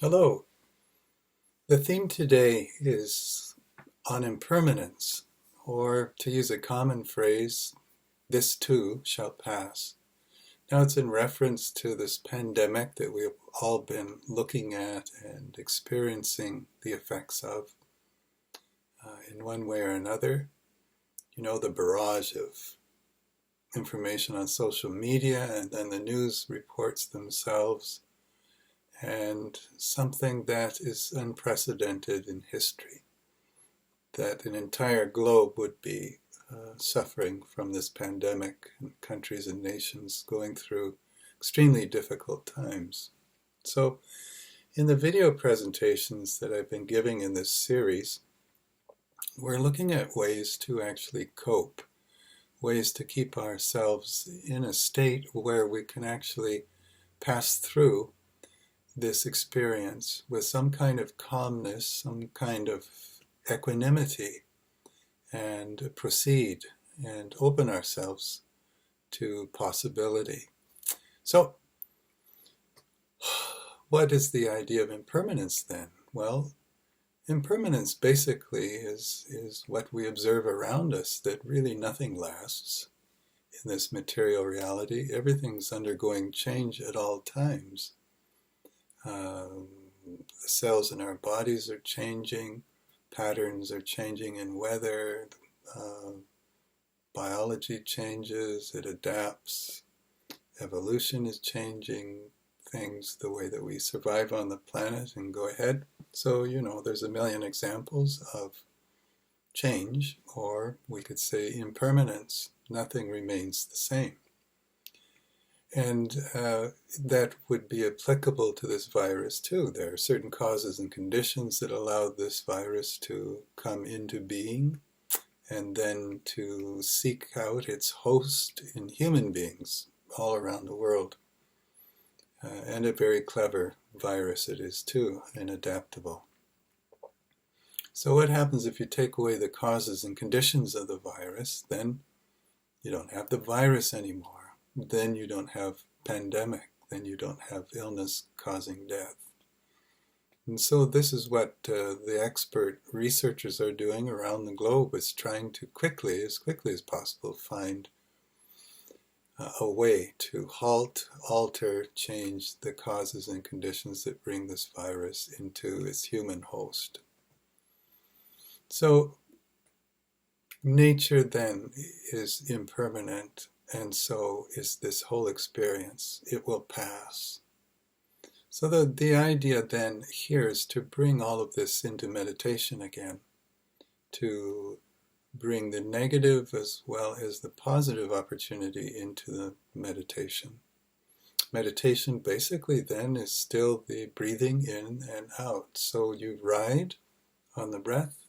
Hello. The theme today is on impermanence, or to use a common phrase, this too shall pass. Now it's in reference to this pandemic that we've all been looking at and experiencing the effects of in one way or another. You know, the barrage of information on social media and then the news reports themselves, and something that is unprecedented in history, that an entire globe would be suffering from this pandemic, and countries and nations going through extremely difficult times. So in the video presentations that I've been giving in this series, we're looking at ways to actually cope, ways to keep ourselves in a state where we can actually pass through this experience with some kind of calmness, some kind of equanimity, and proceed and open ourselves to possibility. So, what is the idea of impermanence then? Well, impermanence basically is what we observe around us, that really nothing lasts in this material reality. Everything's undergoing change at all times. The cells in our bodies are changing, patterns are changing in weather, biology changes, it adapts, evolution is changing things, the way that we survive on the planet and go ahead. So, you know, there's a million examples of change, or we could say impermanence. Nothing remains the same. And that would be applicable to this virus too. There are certain causes and conditions that allow this virus to come into being and then to seek out its host in human beings all around the world. And a very clever virus it is too, and adaptable. So what happens if you take away the causes and conditions of the virus? Then you don't have the virus anymore. Then you don't have pandemic, then you don't have illness causing death. And so this is what the expert researchers are doing around the globe, is trying to as quickly as possible, find a way to halt, alter, change the causes and conditions that bring this virus into its human host. So nature then is impermanent, and so is this whole experience. It will pass. So the idea then here is to bring all of this into meditation again, to bring the negative as well as the positive opportunity into the meditation. Meditation basically then is still the breathing in and out. So you ride on the breath,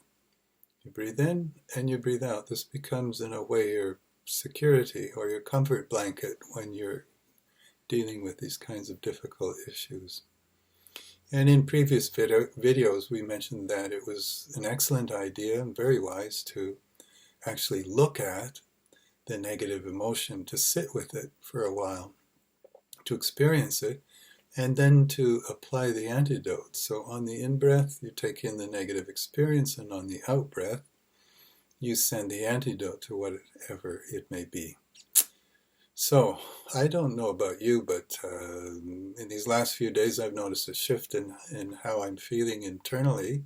you breathe in and you breathe out. This becomes in a way your security or your comfort blanket when you're dealing with these kinds of difficult issues. And in previous videos we mentioned that it was an excellent idea and very wise to actually look at the negative emotion, to sit with it for a while, to experience it, and then to apply the antidote. So on the in-breath you take in the negative experience, and on the out-breath you send the antidote to whatever it may be. So, I don't know about you, but in these last few days I've noticed a shift in how I'm feeling internally.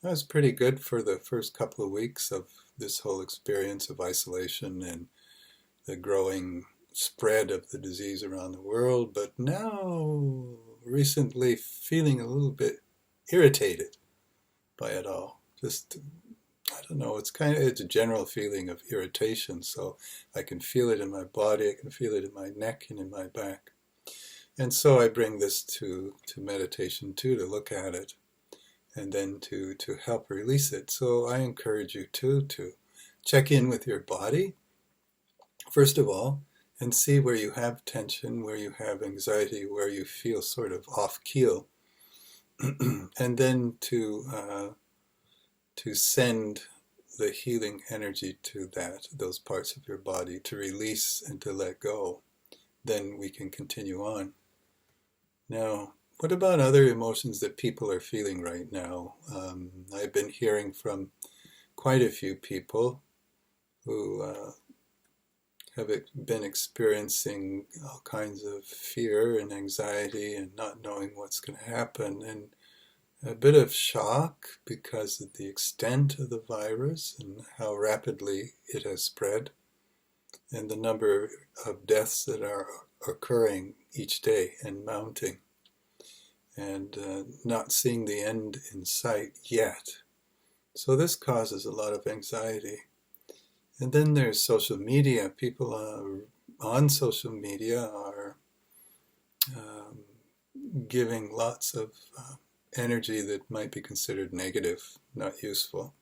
That was pretty good for the first couple of weeks of this whole experience of isolation and the growing spread of the disease around the world, but now recently feeling a little bit irritated by it all. Just, I don't know, it's a general feeling of irritation, so I can feel it in my body, I can feel it in my neck and in my back. And so I bring this to meditation too, to look at it and then to help release it. So I encourage you too to check in with your body, first of all, and see where you have tension, where you have anxiety, where you feel sort of off keel, and then to send the healing energy to those parts of your body, to release and to let go. Then we can continue on. Now, what about other emotions that people are feeling right now? I've been hearing from quite a few people who have been experiencing all kinds of fear and anxiety and not knowing what's going to happen, and a bit of shock because of the extent of the virus and how rapidly it has spread, and the number of deaths that are occurring each day and mounting, and not seeing the end in sight yet. So this causes a lot of anxiety. And then there's social media. People on social media are giving lots of energy that might be considered negative, not useful.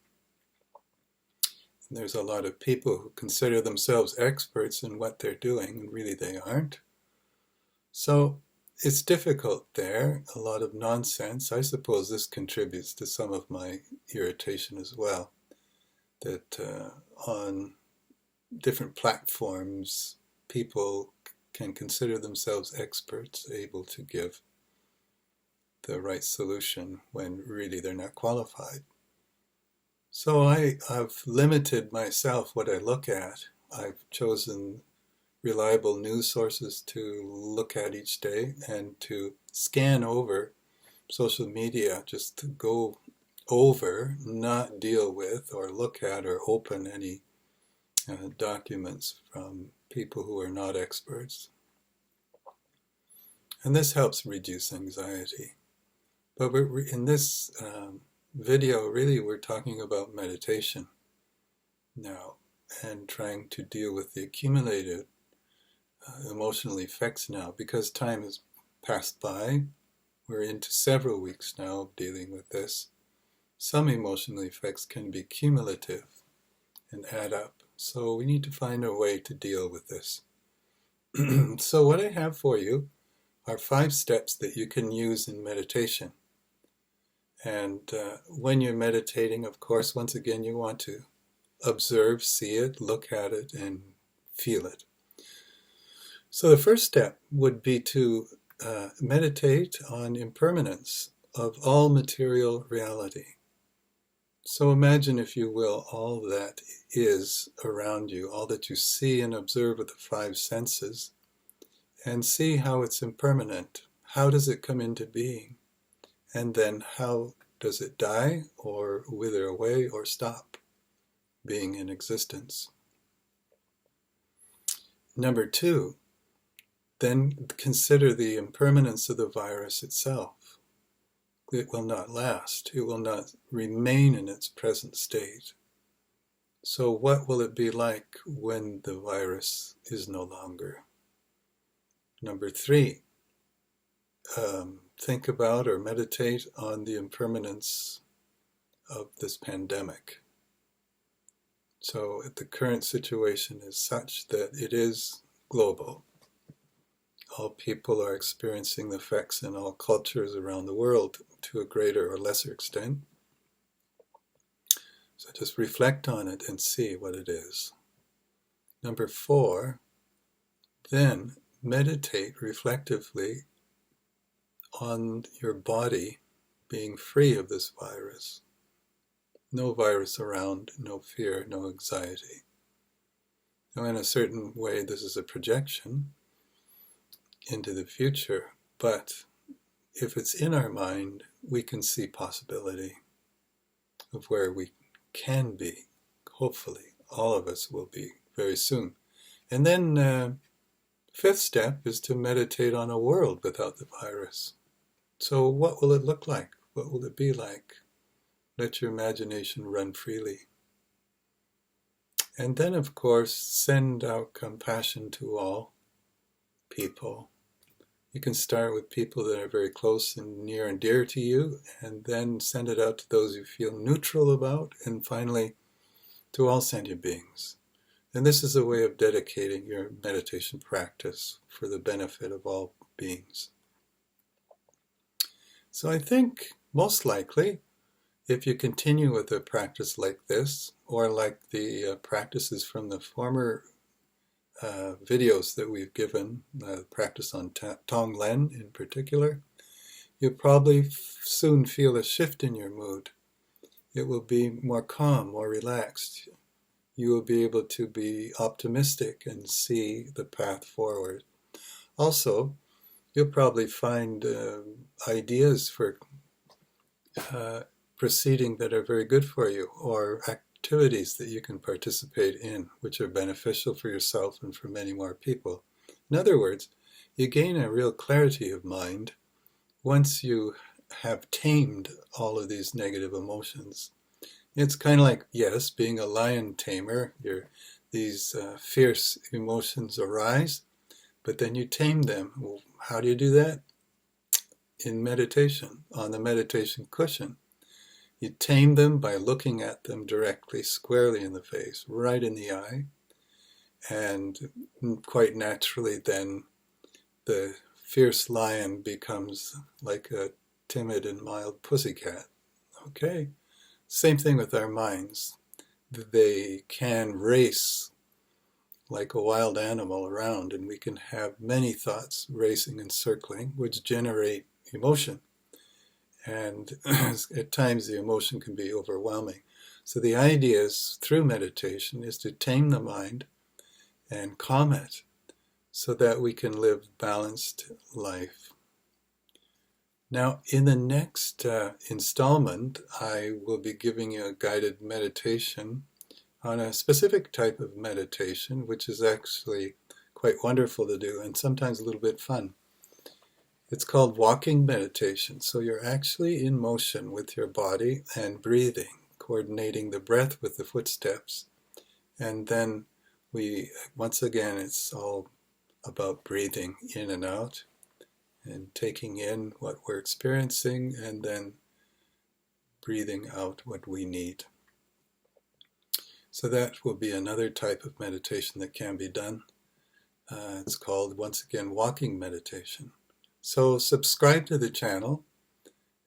And there's a lot of people who consider themselves experts in what they're doing, and really they aren't. So it's difficult there, a lot of nonsense. I suppose this contributes to some of my irritation as well, that on different platforms, people can consider themselves experts, able to give the right solution when really they're not qualified. So I've limited myself what I look at. I've chosen reliable news sources to look at each day and to scan over social media, just to go over, not deal with or look at or open any documents from people who are not experts. And this helps reduce anxiety. But in this video, really, we're talking about meditation now and trying to deal with the accumulated emotional effects now, because time has passed by. We're into several weeks now of dealing with this. Some emotional effects can be cumulative and add up. So we need to find a way to deal with this. So what I have for you are 5 steps that you can use in meditation. And when you're meditating, of course, once again, you want to observe, see it, look at it, and feel it. So the first step would be to meditate on impermanence of all material reality. So imagine, if you will, all that is around you, all that you see and observe with the 5 senses, and see how it's impermanent. How does it come into being? And then how does it die or wither away or stop being in existence? Number 2, then consider the impermanence of the virus itself. It will not last. It will not remain in its present state. So what will it be like when the virus is no longer? Number 3, think about or meditate on the impermanence of this pandemic. So the current situation is such that it is global. All people are experiencing the effects in all cultures around the world to a greater or lesser extent. So just reflect on it and see what it is. Number 4, then meditate reflectively on your body being free of this virus. No virus around, no fear, no anxiety. Now, in a certain way, this is a projection into the future, but if it's in our mind, we can see possibility of where we can be. Hopefully, all of us will be very soon. And then 5th step is to meditate on a world without the virus. So what will it look like? What will it be like? Let your imagination run freely. And then, of course, send out compassion to all people. You can start with people that are very close and near and dear to you, and then send it out to those you feel neutral about, and finally to all sentient beings. And this is a way of dedicating your meditation practice for the benefit of all beings. So I think most likely, if you continue with a practice like this, or like the practices from the former videos that we've given, practice on Tonglen in particular, you'll probably soon feel a shift in your mood. It will be more calm, more relaxed. You will be able to be optimistic and see the path forward. Also, you'll probably find ideas for proceeding that are very good for you, or activities that you can participate in, which are beneficial for yourself and for many more people. In other words, you gain a real clarity of mind once you have tamed all of these negative emotions. It's kind of like, yes, being a lion tamer, these fierce emotions arise, but then you tame them. Well, how do you do that? In meditation, on the meditation cushion. You tame them by looking at them directly, squarely in the face, right in the eye, and quite naturally then the fierce lion becomes like a timid and mild pussycat. Okay? Same thing with our minds. They can race like a wild animal around, and we can have many thoughts racing and circling, which generate emotion. And at times the emotion can be overwhelming. So the idea is, through meditation, is to tame the mind and calm it so that we can live balanced life. Now, in the next installment, I will be giving you a guided meditation on a specific type of meditation, which is actually quite wonderful to do and sometimes a little bit fun. It's called walking meditation. So you're actually in motion with your body and breathing, coordinating the breath with the footsteps. And then once again, it's all about breathing in and out and taking in what we're experiencing and then breathing out what we need. So that will be another type of meditation that can be done. It's called, once again, walking meditation. So subscribe to the channel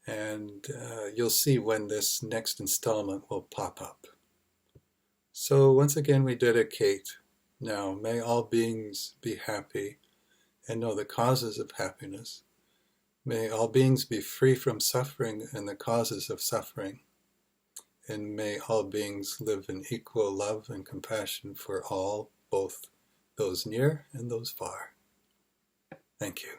and you'll see when this next installment will pop up. So once again, we dedicate now, may all beings be happy and know the causes of happiness. May all beings be free from suffering and the causes of suffering. And may all beings live in equal love and compassion for all, both those near and those far. Thank you.